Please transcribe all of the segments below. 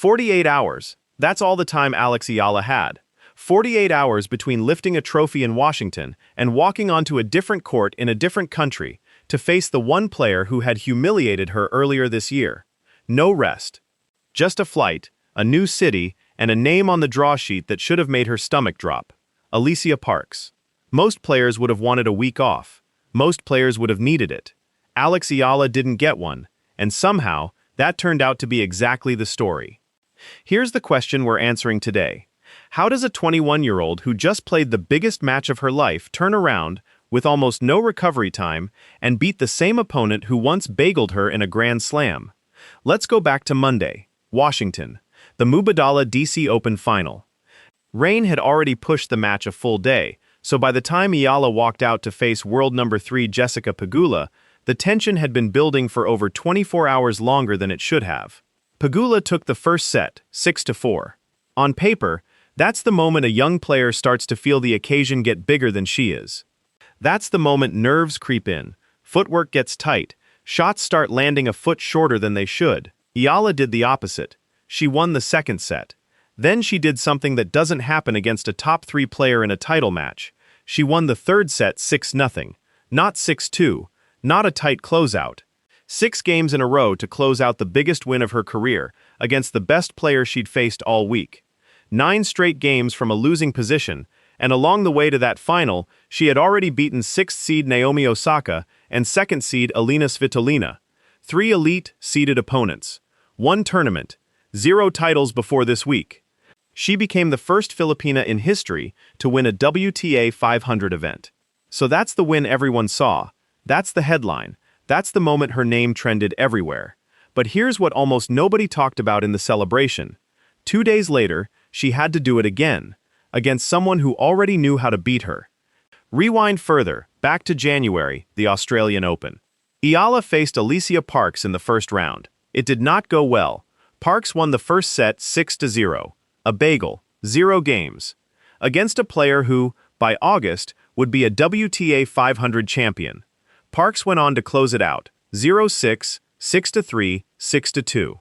48 hours. That's all the time Eala had. 48 hours between lifting a trophy in Washington and walking onto a different court in a different country to face the one player who had humiliated her earlier this year. No rest. Just a flight, a new city, and a name on the draw sheet that should have made her stomach drop. Alycia Parks. Most players would have wanted a week off. Most players would have needed it. Eala didn't get one, and somehow, that turned out to be exactly the story. Here's the question we're answering today. How does a 21-year-old who just played the biggest match of her life turn around, with almost no recovery time, and beat the same opponent who once bageled her in a Grand Slam? Let's go back to Monday, Washington, the Mubadala DC Open Final. Rain had already pushed the match a full day, so by the time Eala walked out to face world number 3 Jessica Pegula, the tension had been building for over 24 hours longer than it should have. Pegula took the first set, 6-4. On paper, that's the moment a young player starts to feel the occasion get bigger than she is. That's the moment nerves creep in, footwork gets tight, shots start landing a foot shorter than they should. Eala did the opposite. She won the second set. Then she did something that doesn't happen against a top 3 player in a title match. She won the third set 6-0, not 6-2, not a tight closeout. 6 games in a row to close out the biggest win of her career against the best player she'd faced all week. 9 straight games from a losing position, and along the way to that final, she had already beaten 6th seed Naomi Osaka and 2nd seed Elina Svitolina. 3 elite-seeded opponents. 1 tournament. 0 titles before this week. She became the first Filipina in history to win a WTA 500 event. So that's the win everyone saw. That's the headline. That's the moment her name trended everywhere. But here's what almost nobody talked about in the celebration. 2 days later, she had to do it again, against someone who already knew how to beat her. Rewind further, back to January, the Australian Open. Eala faced Alycia Parks in the first round. It did not go well. Parks won the first set 6-0. A bagel, 0 games. Against a player who, by August, would be a WTA 500 champion. Parks went on to close it out, 0-6, 6-3, 6-2.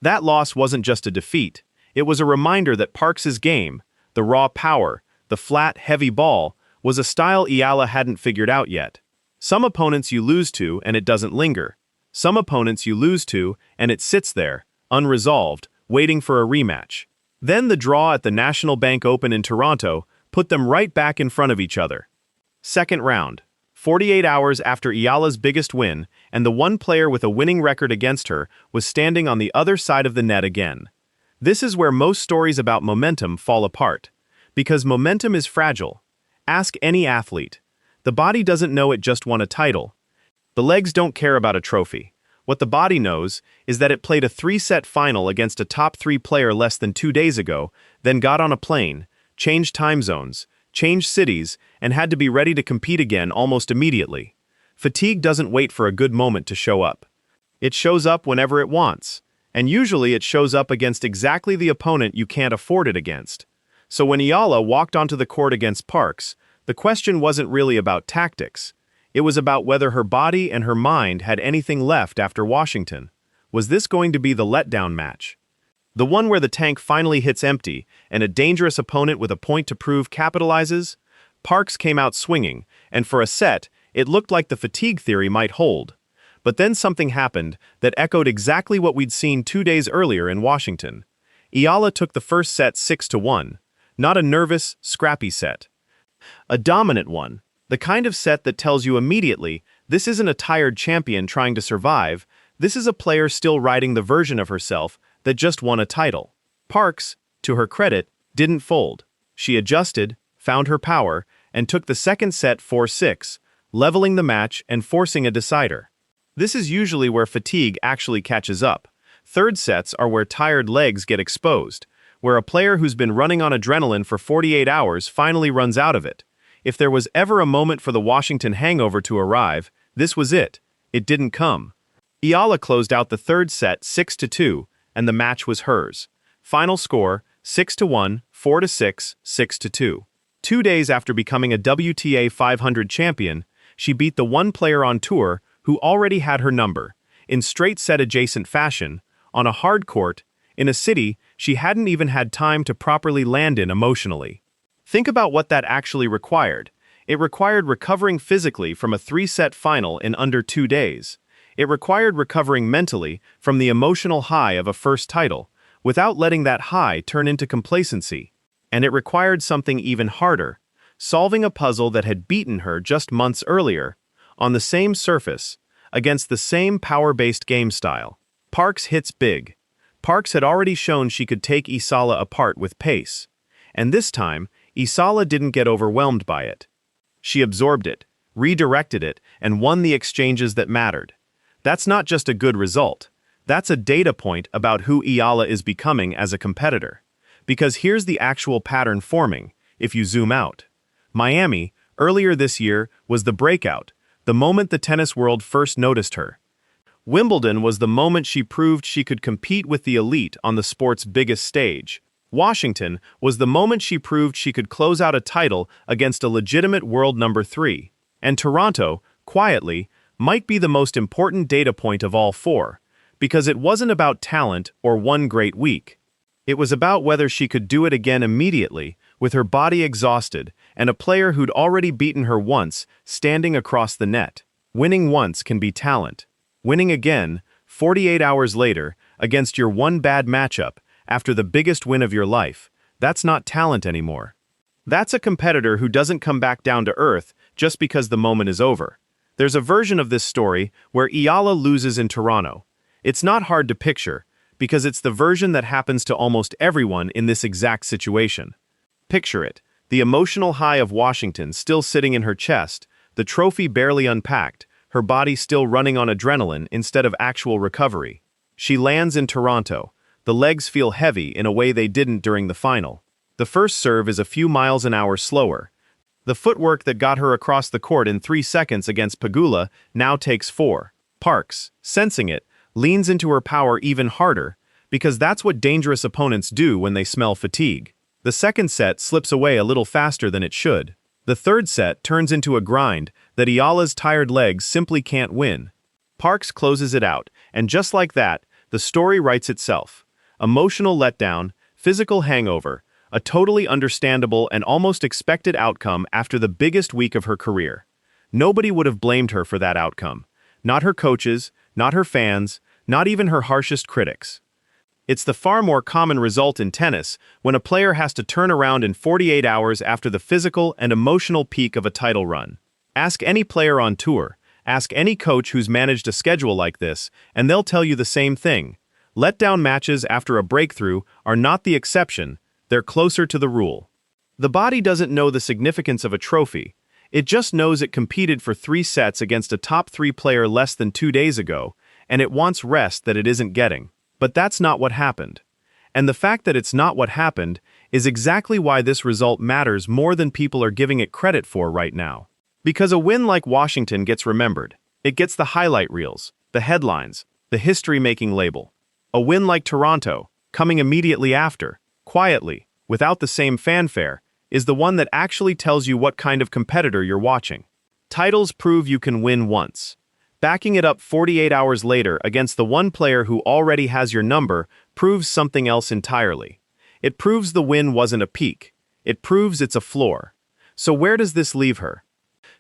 That loss wasn't just a defeat. It was a reminder that Parks's game, the raw power, the flat, heavy ball, was a style Eala hadn't figured out yet. Some opponents you lose to and it doesn't linger. Some opponents you lose to and it sits there, unresolved, waiting for a rematch. Then the draw at the National Bank Open in Toronto put them right back in front of each other. Second round. 48 hours after Eala's biggest win, and the one player with a winning record against her was standing on the other side of the net again. This is where most stories about momentum fall apart. Because momentum is fragile. Ask any athlete. The body doesn't know it just won a title. The legs don't care about a trophy. What the body knows is that it played a 3-set final against a top 3 player less than 2 days ago, then got on a plane, changed time zones, changed cities, and had to be ready to compete again almost immediately. Fatigue doesn't wait for a good moment to show up. It shows up whenever it wants, and usually it shows up against exactly the opponent you can't afford it against. So when Eala walked onto the court against Parks, the question wasn't really about tactics. It was about whether her body and her mind had anything left after Washington. Was this going to be the letdown match? The one where the tank finally hits empty, and a dangerous opponent with a point to prove capitalizes? Parks came out swinging, and for a set, it looked like the fatigue theory might hold. But then something happened that echoed exactly what we'd seen 2 days earlier in Washington. Eala took the first set 6-1. Not a nervous, scrappy set. A dominant one. The kind of set that tells you immediately, this isn't a tired champion trying to survive, this is a player still riding the version of herself that just won a title. Parks, to her credit, didn't fold. She adjusted, found her power, and took the second set 4-6, leveling the match and forcing a decider. This is usually where fatigue actually catches up. Third sets are where tired legs get exposed, where a player who's been running on adrenaline for 48 hours finally runs out of it. If there was ever a moment for the Washington hangover to arrive, this was it. It didn't come. Eala closed out the third set 6-2, and the match was hers. Final score, 6-1, 4-6, 6-2. 2 days after becoming a WTA 500 champion, she beat the one player on tour who already had her number, in straight set-adjacent fashion, on a hard court, in a city she hadn't even had time to properly land in emotionally. Think about what that actually required. It required recovering physically from a 3-set final in under 2 days. It required recovering mentally from the emotional high of a first title, without letting that high turn into complacency. And it required something even harder, solving a puzzle that had beaten her just months earlier, on the same surface, against the same power-based game style. Parks hits big. Parks had already shown she could take Eala apart with pace. And this time, Eala didn't get overwhelmed by it. She absorbed it, redirected it, and won the exchanges that mattered. That's not just a good result. That's a data point about who Eala is becoming as a competitor. Because here's the actual pattern forming, if you zoom out. Miami, earlier this year, was the breakout, the moment the tennis world first noticed her. Wimbledon was the moment she proved she could compete with the elite on the sport's biggest stage. Washington was the moment she proved she could close out a title against a legitimate world number 3. And Toronto, quietly, might be the most important data point of all 4, because it wasn't about talent or one great week. It was about whether she could do it again immediately, with her body exhausted, and a player who'd already beaten her once, standing across the net. Winning once can be talent. Winning again, 48 hours later, against your one bad matchup, after the biggest win of your life, that's not talent anymore. That's a competitor who doesn't come back down to earth just because the moment is over. There's a version of this story where Eala loses in Toronto. It's not hard to picture, because it's the version that happens to almost everyone in this exact situation. Picture it, the emotional high of Washington still sitting in her chest, the trophy barely unpacked, her body still running on adrenaline instead of actual recovery. She lands in Toronto. The legs feel heavy in a way they didn't during the final. The first serve is a few miles an hour slower. The footwork that got her across the court in 3 seconds against Pegula now takes 4. Parks, sensing it, leans into her power even harder, because that's what dangerous opponents do when they smell fatigue. The second set slips away a little faster than it should. The third set turns into a grind that Eala's tired legs simply can't win. Parks closes it out, and just like that, the story writes itself. Emotional letdown, physical hangover, a totally understandable and almost expected outcome after the biggest week of her career. Nobody would have blamed her for that outcome. Not her coaches, not her fans, not even her harshest critics. It's the far more common result in tennis when a player has to turn around in 48 hours after the physical and emotional peak of a title run. Ask any player on tour, ask any coach who's managed a schedule like this, and they'll tell you the same thing. Letdown matches after a breakthrough are not the exception, they're closer to the rule. The body doesn't know the significance of a trophy. It just knows it competed for 3 sets against a top 3 player less than 2 days ago, and it wants rest that it isn't getting. But that's not what happened. And the fact that it's not what happened is exactly why this result matters more than people are giving it credit for right now. Because a win like Washington gets remembered. It gets the highlight reels, the headlines, the history-making label. A win like Toronto, coming immediately after, quietly, without the same fanfare, is the one that actually tells you what kind of competitor you're watching. Titles prove you can win once. Backing it up 48 hours later against the one player who already has your number proves something else entirely. It proves the win wasn't a peak. It proves it's a floor. So where does this leave her?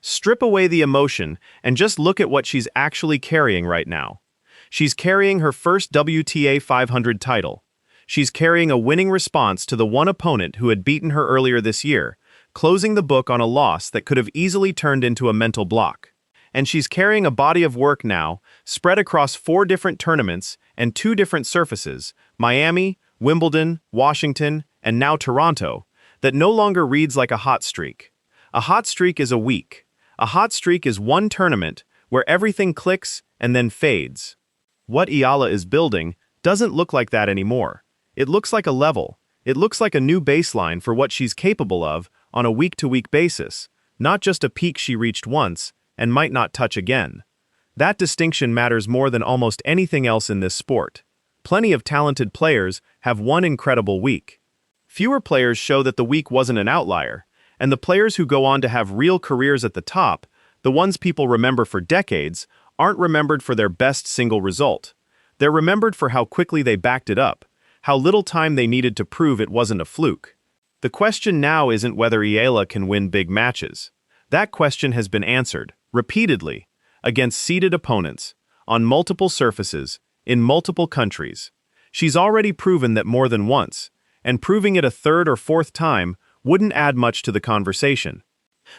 Strip away the emotion and just look at what she's actually carrying right now. She's carrying her first WTA 500 title. She's carrying a winning response to the one opponent who had beaten her earlier this year, closing the book on a loss that could have easily turned into a mental block. And she's carrying a body of work now, spread across 4 different tournaments and 2 different surfaces, Miami, Wimbledon, Washington, and now Toronto, that no longer reads like a hot streak. A hot streak is a week. A hot streak is one tournament where everything clicks and then fades. What Eala is building doesn't look like that anymore. It looks like a level. It looks like a new baseline for what she's capable of on a week-to-week basis, not just a peak she reached once and might not touch again. That distinction matters more than almost anything else in this sport. Plenty of talented players have one incredible week. Fewer players show that the week wasn't an outlier, and the players who go on to have real careers at the top, the ones people remember for decades, aren't remembered for their best single result. They're remembered for how quickly they backed it up, how little time they needed to prove it wasn't a fluke. The question now isn't whether Eala can win big matches. That question has been answered, repeatedly, against seeded opponents, on multiple surfaces, in multiple countries. She's already proven that more than once, and proving it a third or fourth time wouldn't add much to the conversation.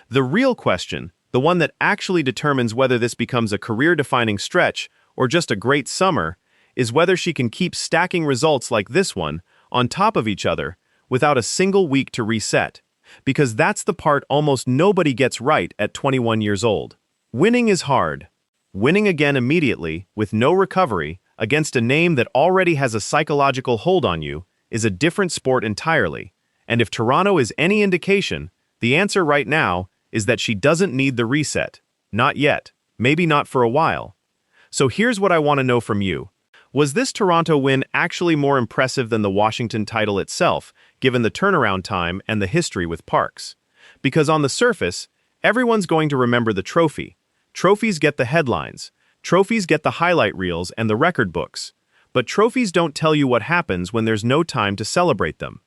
The real question, the one that actually determines whether this becomes a career-defining stretch or just a great summer, is whether she can keep stacking results like this one on top of each other without a single week to reset, because that's the part almost nobody gets right at 21 years old. Winning is hard. Winning again immediately, with no recovery, against a name that already has a psychological hold on you, is a different sport entirely. And if Toronto is any indication, the answer right now is that she doesn't need the reset. Not yet. Maybe not for a while. So here's what I want to know from you. Was this Toronto win actually more impressive than the Washington title itself, given the turnaround time and the history with Parks? Because on the surface, everyone's going to remember the trophy. Trophies get the headlines. Trophies get the highlight reels and the record books. But trophies don't tell you what happens when there's no time to celebrate them.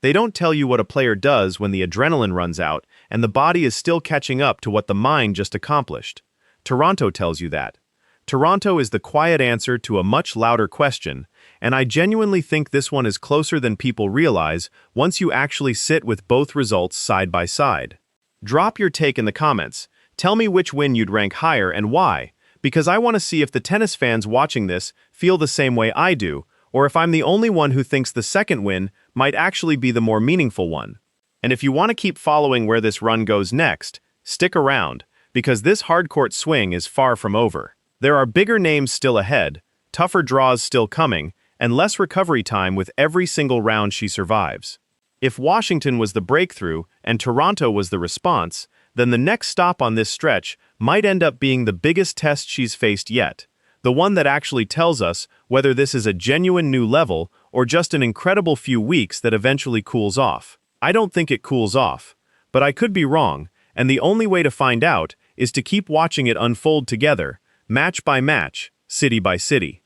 They don't tell you what a player does when the adrenaline runs out and the body is still catching up to what the mind just accomplished. Toronto tells you that. Toronto is the quiet answer to a much louder question, and I genuinely think this one is closer than people realize once you actually sit with both results side by side. Drop your take in the comments. Tell me which win you'd rank higher and why, because I want to see if the tennis fans watching this feel the same way I do, or if I'm the only one who thinks the second win might actually be the more meaningful one. And if you want to keep following where this run goes next, stick around, because this hardcourt swing is far from over. There are bigger names still ahead, tougher draws still coming, and less recovery time with every single round she survives. If Washington was the breakthrough and Toronto was the response, then the next stop on this stretch might end up being the biggest test she's faced yet, the one that actually tells us whether this is a genuine new level or just an incredible few weeks that eventually cools off. I don't think it cools off, but I could be wrong, and the only way to find out is to keep watching it unfold together, match by match, city by city.